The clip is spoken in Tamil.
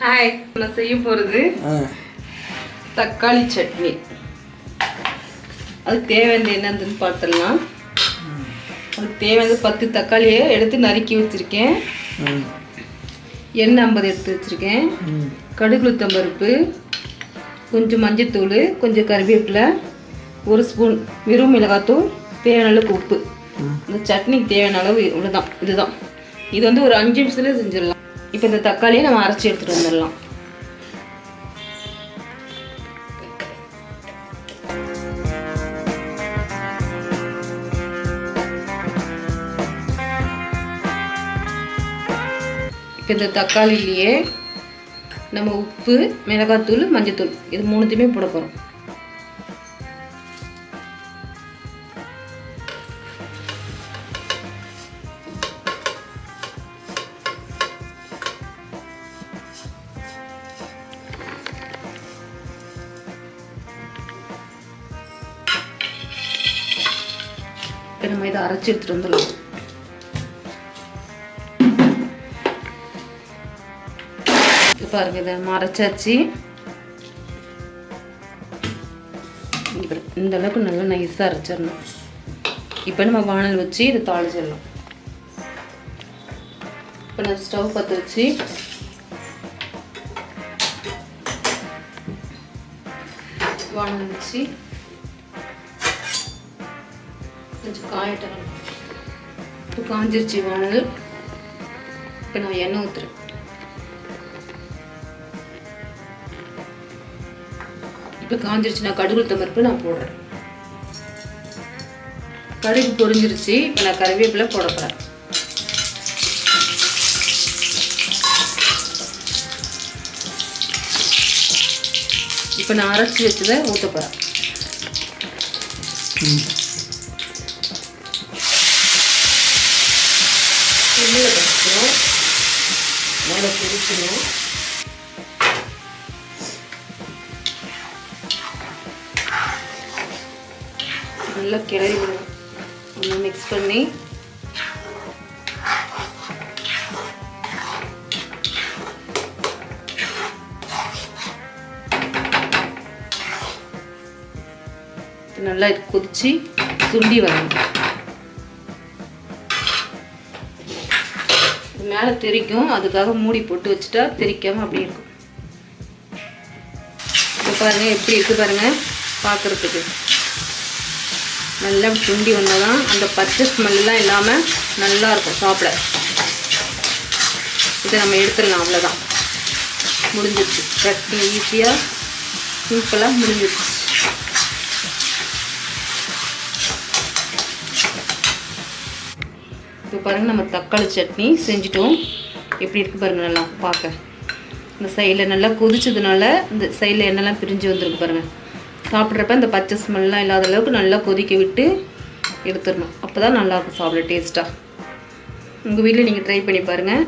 ஹாய், நான் செய்ய போகிறது தக்காளி சட்னி. அதுக்கு தேவையானது என்னதுன்னு பார்த்துடலாம். அதுக்கு தேவையானது 10 தக்காளியை எடுத்து நறுக்கி வச்சுருக்கேன். எண்ணெய் 50 எடுத்து வச்சுருக்கேன். கடுகு உளுத்தம் பருப்பு, கொஞ்சம் மஞ்சத்தூள், கொஞ்சம் கறிவேப்பிலை, 1 ஸ்பூன் வெறும் மிளகாத்தூள், தேவையான அளவுக்கு உப்பு. இந்த சட்னிக்கு தேவையான அளவு இதுதான். இது வந்து ஒரு 5 நிமிஷத்துல செஞ்சிடலாம். இப்போ இந்த தக்காளியை நம்ம அரைச்சி எடுத்துகிட்டு வந்துடலாம். இப்போ இந்த தக்காளிலேயே நம்ம உப்பு, மிளகாத்தூள், மஞ்சத்தூள் இது 3த்தையுமே போட போகிறோம். இப்போ நம்ம இதை அரைச்சி எடுத்துகிட்டு வந்துடலாம். பாருங்க, இதை அரைச்சாச்சு. இந்த அளவுக்கு நல்லா நைஸாக அரைச்சிடணும். இப்போ நம்ம வானல் வச்சு இதை தாளிச்சிடலாம். இப்போ நான் ஸ்டவ் பற்ற வச்சு வானல் வச்சு கொஞ்சம் காயட்டும். இப்போ காஞ்சிருச்சு வானல். இப்போ நான் எண்ணெய் ஊற்றுறேன். இப்போ காஞ்சிருச்சு. நான் கடுகு உளுத்தம் பருப்பு நான் போடுறேன். கடுகு பொரிஞ்சிருச்சு. இப்போ நான் கறிவேப்பிலை போட போகிறேன். இப்போ நான் அரைச்சி வச்சதை ஊற்ற போகிறேன். எண்ணெயில் வச்சுக்கணும், மேலே பொரிக்கணும். நல்லா கிளறி விடணும். நல்லா மிக்ஸ் பண்ணி நல்லா கொதிச்சு சுண்டி வரணும். மேலே தெரிக்கும், அதுக்காக மூடி போட்டு வச்சுட்டா தெரிக்காமல் அப்படி இருக்கும். இப்போ பாருங்கள் எப்படி இருக்குது பாருங்கள். பார்க்குறதுக்கு நல்லா சுண்டி வந்தால் தான் அந்த பச்சை ஸ்மெல்லாம் இல்லாமல் நல்லாயிருக்கும் சாப்பிட. இதை நம்ம எடுத்துடலாம். அவ்வளோதான், முடிஞ்சிருச்சு. சட்னி ஈஸியாக சிம்பிளாக முடிஞ்சிருச்சு. இப்போ பாருங்கள், நம்ம தக்காளி சட்னி செஞ்சிட்டோம். எப்படி இருக்குது பாருங்கள். நல்லா பார்க்க இந்த சைடில் நல்லா கொதிச்சதுனால இந்த சைடில் எண்ணெய்லாம் பிரிஞ்சு வந்துருக்கு பாருங்கள். சாப்பிட்றப்ப இந்த பச்சை ஸ்மெல்லாம் இல்லாத அளவுக்கு நல்லா கொதிக்க விட்டு எடுத்துடணும். அப்போ தான் நல்லாயிருக்கும் சாப்பிட டேஸ்ட்டாக. உங்கள் வீட்டில் நீங்கள் ட்ரை பண்ணி பாருங்கள்.